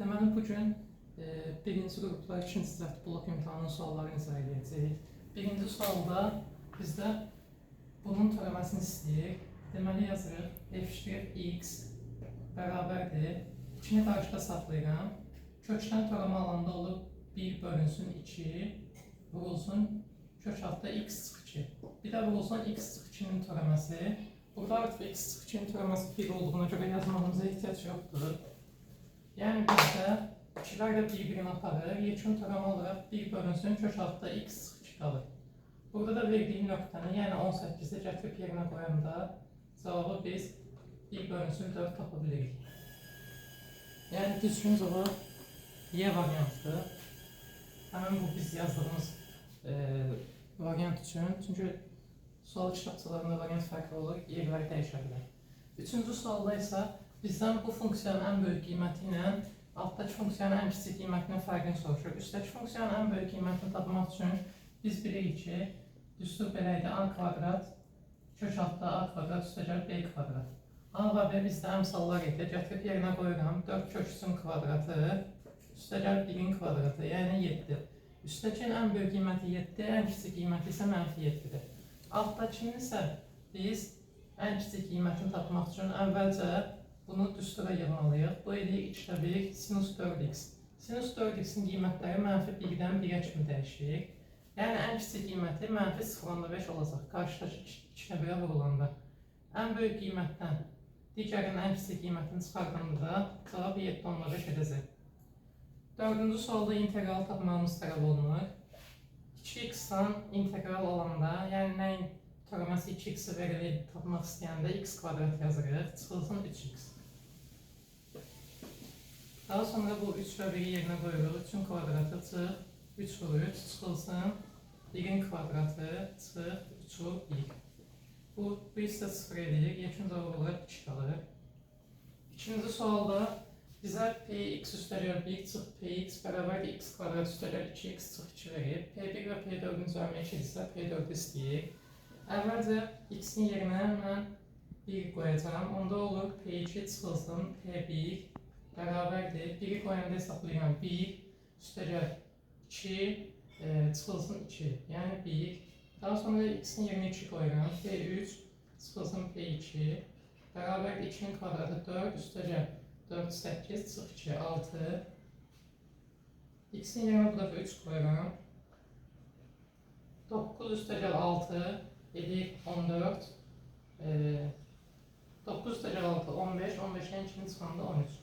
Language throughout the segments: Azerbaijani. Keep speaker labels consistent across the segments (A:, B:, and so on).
A: Deməli, bugün birinci qrupla ikinci sınıf blok imtahanının suallarını izah edəcəyik. Birinci sualda bizdə bunun törəməsini istəyir. Deməli, yazırıq f(x) bərabərdir. 2-ni qarşıda saxlayıram. Kökdən törəmə alanda olur 1 bölünsün 2 vurulsun kök altda x çıx 2. Bir də vurulsun x çıx 2-nin törəməsi. Burada artıq x çıx 2-nin törəməsi 1 olduğuna görə yazmamıza ehtiyac yoxdur. Yəni bizdə ikilər də bir-birini aparır. Yekun törəmə olaraq 1 bölünsün kök altda x çıx 2 qalır. Burada da verdiyim nöqtəni, yəni 18-i gətirib yerinə qoyanda cavabı biz 1 bölünsün 4 tapa bilirik. Yəni düzgün cavab Y variantıdır. Həmin bu biz yazdığımız variant üçün. Çünki sual kitabçalarında variant fərqli olur, yerləri dəyişə bilər. Üçüncü sualda isə bizdən bu funksiyanın ən böyük qiyməti ilə altdakı funksiyanın ən kiçik qiymətinin fərqini soruşur. Üstdəki funksiyanın ən böyük qiymətini tapmaq üçün biz bilirik ki, düstur belə idi, a kvadrat kök altda a kvadrat üstəgəl b kvadrat. A və b bizdə əmsallar idi. Gətirib yerinə qoyuram. 4 köksün kvadratı üstəgəl 1-in kvadratı, yəni 7. Üstdəkinin ən böyük qiyməti 7, ən kiçik qiyməti isə -7-dir. Altdakının isə biz ən kiçik qiymətini tapmaq üçün əvvəlcə bunu düstura yığmalıyıq. Bu eləyik 2/1 sinus 4x. Sinus 4x-in qiymətləri -1-dən 1-ə kimi dəyişir. Yəni ən kiçik qiyməti -0.5 olacaq. Qarşıdakı 2/1-ə vurulanda. Ən böyük qiymətdən digərinin ən kiçik qiymətini çıxardanda da cavab 7/5 edəcək. Dördüncü sualda integral tapmağımız tələb olunur. 2x-dan integral olanda, yəni nəyin törəməsi 2x-i verilir tapmaq istəyəndə x kvadrat yazırıq, çıxılsın 3x. Daha sonra bu 3 və 1-i yerinə qoyuruq. 3-ün kvadratı çıx, 3 vur 3, çıxılsın 1-in kvadratı çıx, 3 vur 1. Bu isə 0 edilir, yekun cavab olaraq 2 qalır. İkinci sualda bizə px üstəgəl 1 çıx px bərabər x kvadrat üstəgəl 2x çıx 2 verir. P1 və P4-ün cəmi eşitsə P4-ü istəyir. Əvvəlcə x-in yerinə mən 1 qoyacağım. Onda olur P2 çıxılsın P1 bərabərdir. 1-i qoyanda hesablayıram 1 üstəgəl 2 çıxılsın 2. Yəni 1. Daha sonra x-in yerinə 2 qoyuram. P3 çıxılsın P2 bərabərdir 2-nin kvadratı 4 üstəgəl 4, 8, çıx 2, 6. X-in yerinə bu dəfə 3 qoyuram. 9 üstəgəl 6 edir 14. 9 üstəgəl 6, 15. 15-dən 2-nin çıxanda 13.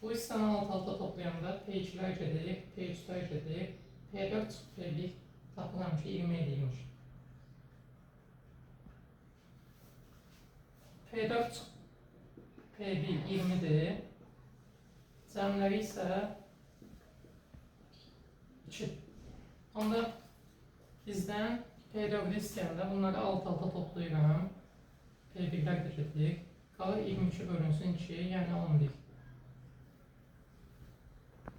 A: Bu hissəni alt-alta toplayanda P2-lər gedir, P3-lər gedir. P4 çıx P1 tapıram ki 20 edirmiş. P4 çıx P1 20'dir. Cəmləri isə 2. Onda bizdən P4-ü istəyəndə bunları alt-alta toplayıram. P1-lər də gedir. Qalır 22 bölünsün 2, yəni 11.